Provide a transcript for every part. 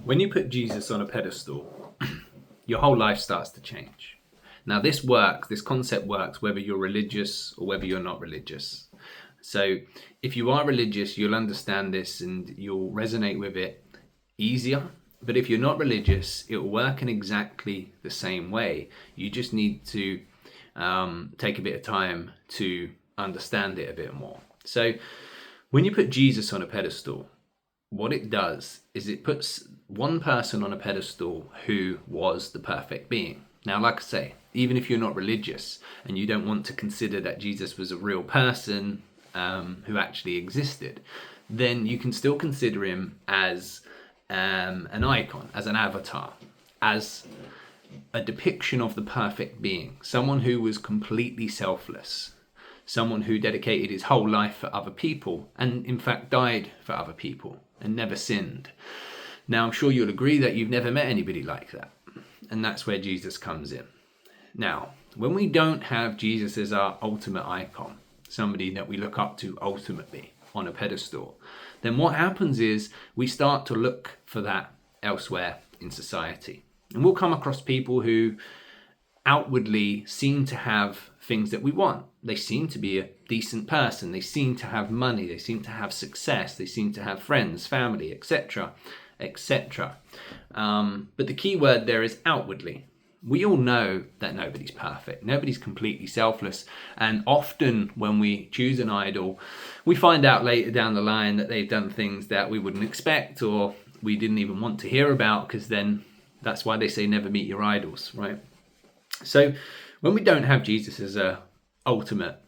When you put Jesus on a pedestal, your whole life starts to change. Now this concept works whether you're religious or whether you're not religious. So if you are religious, you'll understand this and you'll resonate with it easier. But if you're not religious, it will work in exactly the same way. You just need to take a bit of time to understand it a bit more. So when you put Jesus on a pedestal, what it does is it puts one person on a pedestal who was the perfect being. Now, like I say, even if you're not religious and you don't want to consider that Jesus was a real person who actually existed, then you can still consider him as an icon, as an avatar, as a depiction of the perfect being, someone who was completely selfless, someone who dedicated his whole life for other people and in fact died for other people and never sinned. Now, I'm sure you'll agree that you've never met anybody like that. And that's where Jesus comes in. Now, when we don't have Jesus as our ultimate icon, somebody that we look up to ultimately on a pedestal, then what happens is we start to look for that elsewhere in society. And we'll come across people who outwardly seem to have things that we want. They seem to be a decent person. They seem to have money. They seem to have success. They seem to have friends, family, etc., etc. But the key word there is outwardly. We all know that nobody's perfect. Nobody's completely selfless. And often when we choose an idol, we find out later down the line that they've done things that we wouldn't expect or we didn't even want to hear about, because then that's why they say never meet your idols, right? So when we don't have Jesus as a ultimate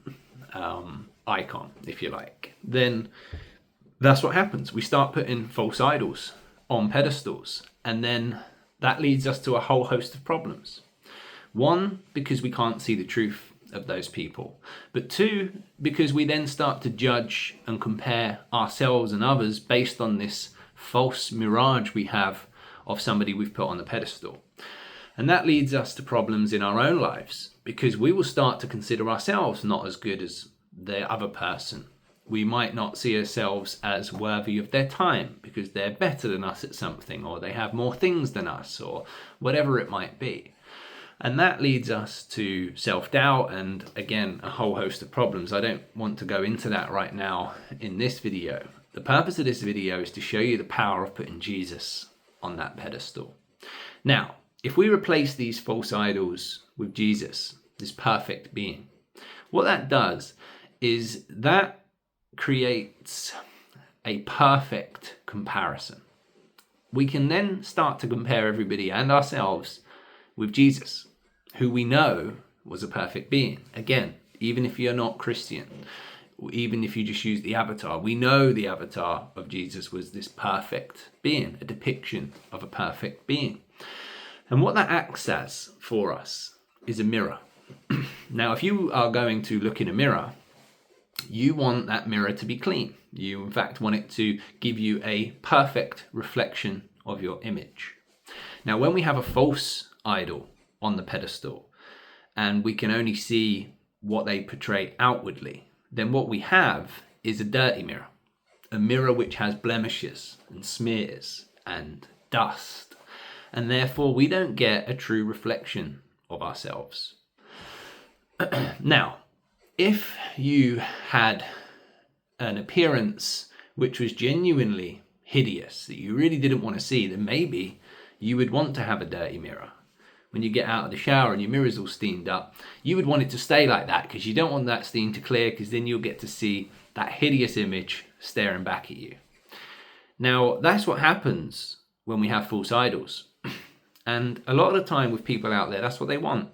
icon, if you like, then that's what happens. We start putting false idols on pedestals, and then that leads us to a whole host of problems. One, because we can't see the truth of those people. But two, because we then start to judge and compare ourselves and others based on this false mirage we have of somebody we've put on the pedestal. And that leads us to problems in our own lives, because we will start to consider ourselves not as good as the other person. We might not see ourselves as worthy of their time because they're better than us at something, or they have more things than us, or whatever it might be. And that leads us to self-doubt and, again, a whole host of problems. I don't want to go into that right now in this video. The purpose of this video is to show you the power of putting Jesus on that pedestal. Now, if we replace these false idols with Jesus, this perfect being, what that does is that creates a perfect comparison. We can then start to compare everybody and ourselves with Jesus, who we know was a perfect being. Again, even if you're not Christian, even if you just use the avatar, we know the avatar of Jesus was this perfect being, a depiction of a perfect being. And what that acts as for us is a mirror. Now, if you are going to look in a mirror, you want that mirror to be clean. You, in fact, want it to give you a perfect reflection of your image. Now, when we have a false idol on the pedestal and we can only see what they portray outwardly, then what we have is a dirty mirror, a mirror which has blemishes and smears and dust. And therefore, we don't get a true reflection of ourselves. Now, if you had an appearance which was genuinely hideous, that you really didn't want to see, then maybe you would want to have a dirty mirror. When you get out of the shower and your mirror's all steamed up, you would want it to stay like that, because you don't want that steam to clear, because then you'll get to see that hideous image staring back at you. Now, that's what happens when we have false idols. And a lot of the time with people out there, that's what they want.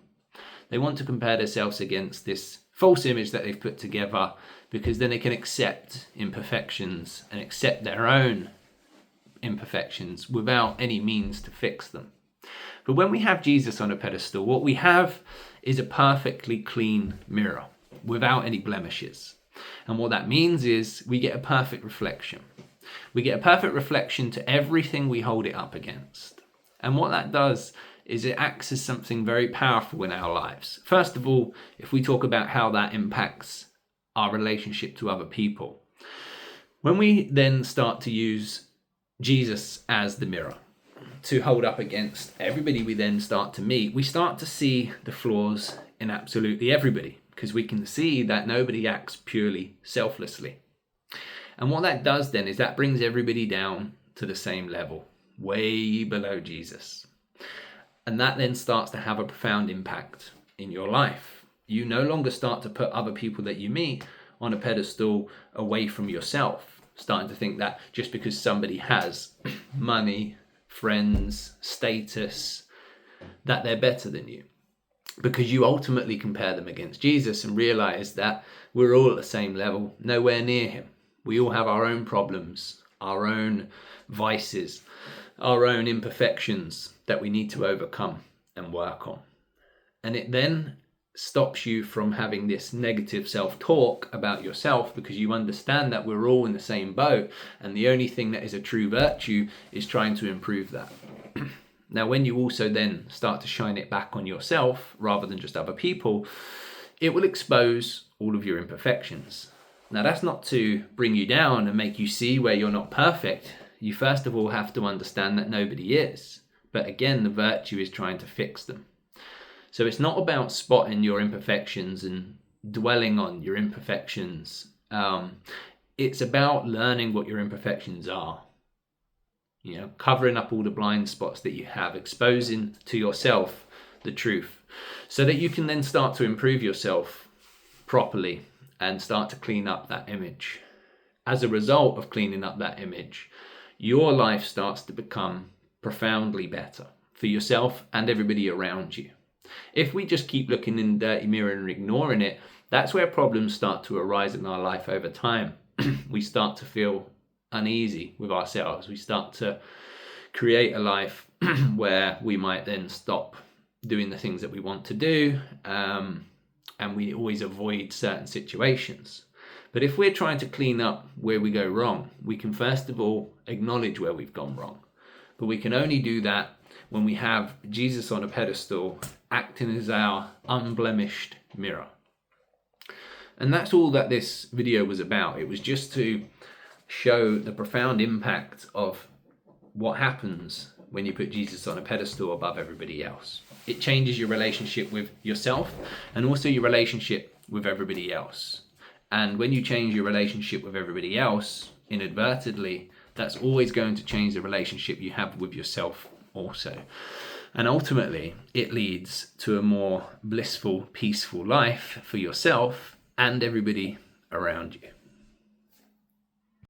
They want to compare themselves against this false image that they've put together, because then they can accept imperfections and accept their own imperfections without any means to fix them. But when we have Jesus on a pedestal, what we have is a perfectly clean mirror without any blemishes. And what that means is we get a perfect reflection. We get a perfect reflection to everything we hold it up against. And what that does is it acts as something very powerful in our lives. First of all, if we talk about how that impacts our relationship to other people, when we then start to use Jesus as the mirror, to hold up against everybody we then start to meet, we start to see the flaws in absolutely everybody, because we can see that nobody acts purely selflessly. And what that does then is that brings everybody down to the same level, way below Jesus. And that then starts to have a profound impact in your life. You no longer start to put other people that you meet on a pedestal away from yourself, starting to think that just because somebody has money, friends, status, that they're better than you. Because you ultimately compare them against Jesus and realize that we're all at the same level, nowhere near him. We all have our own problems, our own vices, our own imperfections that we need to overcome and work on. And it then stops you from having this negative self-talk about yourself, because you understand that we're all in the same boat, and the only thing that is a true virtue is trying to improve that. Now, when you also then start to shine it back on yourself rather than just other people, it will expose all of your imperfections. Now, that's not to bring you down and make you see where you're not perfect. You first of all have to understand that nobody is. But again, the virtue is trying to fix them. So it's not about spotting your imperfections and dwelling on your imperfections. It's about learning what your imperfections are. Covering up all the blind spots that you have, exposing to yourself the truth, so that you can then start to improve yourself properly and start to clean up that image. As a result of cleaning up that image, your life starts to become profoundly better for yourself and everybody around you. If we just keep looking in the dirty mirror and ignoring it, that's where problems start to arise in our life over time. We start to feel uneasy with ourselves. We start to create a life where we might then stop doing the things that we want to do, and we always avoid certain situations. But if we're trying to clean up where we go wrong, we can first of all acknowledge where we've gone wrong. But we can only do that when we have Jesus on a pedestal, acting as our unblemished mirror. And that's all that this video was about. It was just to show the profound impact of what happens when you put Jesus on a pedestal above everybody else. It changes your relationship with yourself and also your relationship with everybody else. And when you change your relationship with everybody else, inadvertently, that's always going to change the relationship you have with yourself also. And ultimately, it leads to a more blissful, peaceful life for yourself and everybody around you.